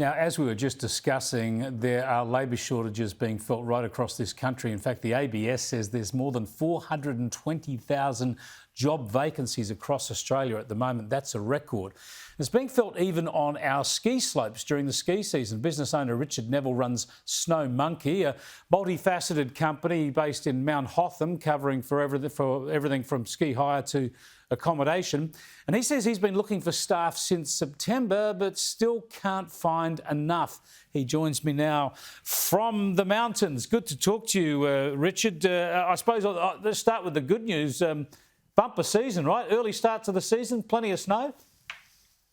Now, as we were just discussing, there are labour shortages being felt right across this country. In fact, the ABS says there's more than 420,000 job vacancies across Australia at the moment. That's a record. It's being felt even on our ski slopes during the ski season. Business owner Richard Neville runs Snow Monkey, a multifaceted company based in Mount Hotham, covering for everything from ski hire to accommodation. And he says he's been looking for staff since September, but still can't find enough. He joins me now from the mountains. Good to talk to you, Richard. I suppose let's start with the good news. Bumper season, right? Early start to the season, plenty of snow.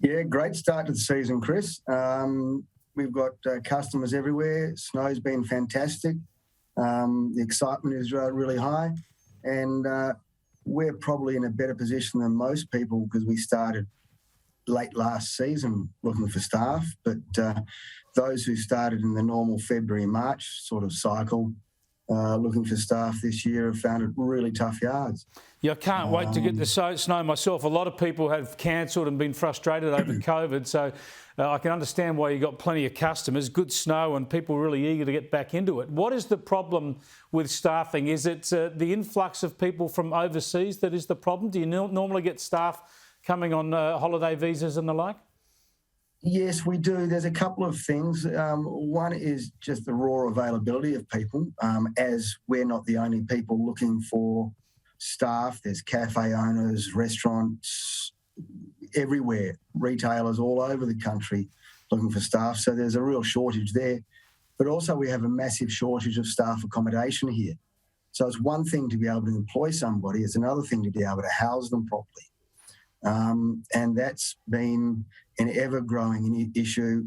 Yeah, great start to the season, Chris. We've got customers everywhere. Snow's been fantastic. The excitement is really high. And we're probably in a better position than most people because we started late last season looking for staff. But those who started in the normal February, March sort of cycle looking for staff this year have found it really tough yards. Yeah, I can't wait to get the snow myself. A lot of people have cancelled and been frustrated over COVID, so I can understand why you got plenty of customers, good snow and people really eager to get back into it. What is the problem with staffing? Is it the influx of people from overseas that is the problem? Do you normally get staff coming on holiday visas and the like? Yes, we do. There's a couple of things. One is just the raw availability of people, as we're not the only people looking for staff. There's cafe owners, restaurants, everywhere, retailers all over the country looking for staff. So there's a real shortage there. But also we have a massive shortage of staff accommodation here. So it's one thing to be able to employ somebody, it's another thing to be able to house them properly. And that's been an ever-growing issue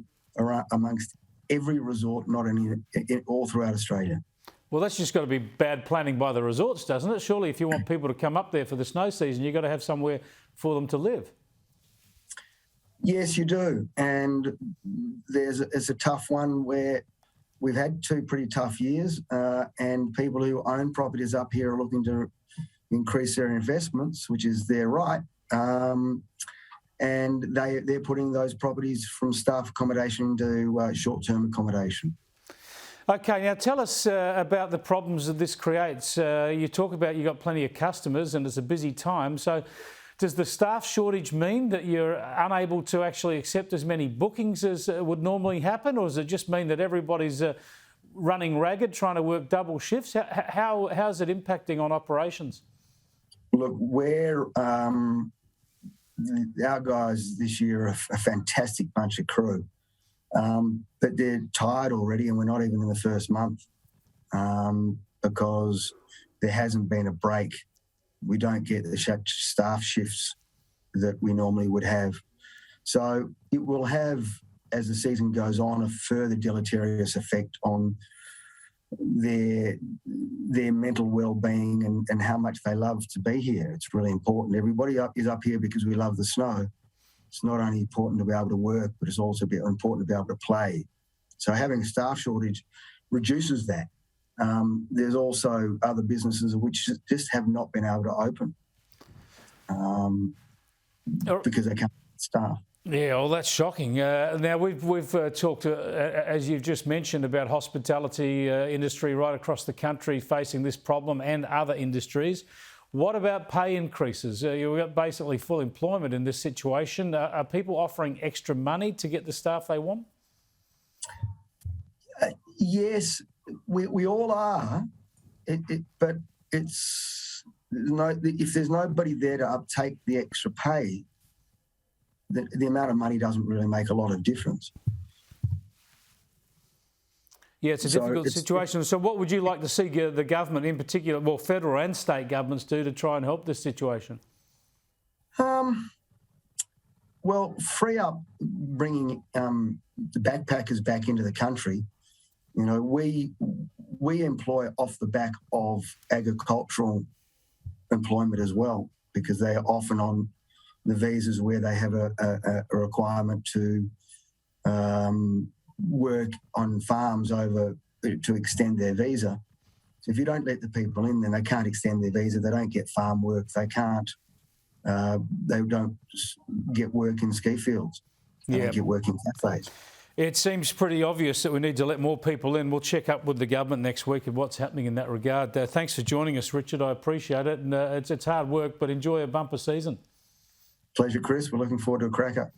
amongst every resort, not only all throughout Australia. Well, that's just got to be bad planning by the resorts, doesn't it? Surely if you want people to come up there for the snow season, you've got to have somewhere for them to live. Yes, you do. And it's a tough one where we've had two pretty tough years and people who own properties up here are looking to increase their investments, which is their right. And they're putting those properties from staff accommodation to short-term accommodation. Okay, now tell us about the problems that this creates. You talk about you've got plenty of customers and it's a busy time. So does the staff shortage mean that you're unable to actually accept as many bookings as would normally happen? Or does it just mean that everybody's running ragged, trying to work double shifts? How's it impacting on operations? Look, our guys this year are a fantastic bunch of crew, but they're tired already and we're not even in the first month because there hasn't been a break. We don't get the staff shifts that we normally would have. So it will have, as the season goes on, a further deleterious effect on their mental well-being and how much they love to be here. It's really important. Everybody is up here because we love the snow. It's not only important to be able to work, but it's also important to be able to play. So having a staff shortage reduces that. There's also other businesses which just have not been able to open because they can't get staff. Yeah, well, that's shocking. Now, we've talked, as you've just mentioned, about hospitality industry right across the country facing this problem and other industries. What about pay increases? You've got basically full employment in this situation. Are people offering extra money to get the staff they want? Yes, we all are, but if there's nobody there to uptake the extra pay, the amount of money doesn't really make a lot of difference. Yeah, it's a difficult situation. So what would you like to see the government in particular, well, federal and state governments do to try and help this situation? Well, free up bringing the backpackers back into the country. You know, we employ off the back of agricultural employment as well because they are often on the visas where they have a requirement to work on farms to extend their visa. So if you don't let the people in, then they can't extend their visa. They don't get farm work. They don't get work in ski fields. They don't get work in cafes. It seems pretty obvious that we need to let more people in. We'll check up with the government next week of what's happening in that regard. Thanks for joining us, Richard. I appreciate it. And it's hard work, but enjoy a bumper season. Pleasure, Chris. We're looking forward to a cracker.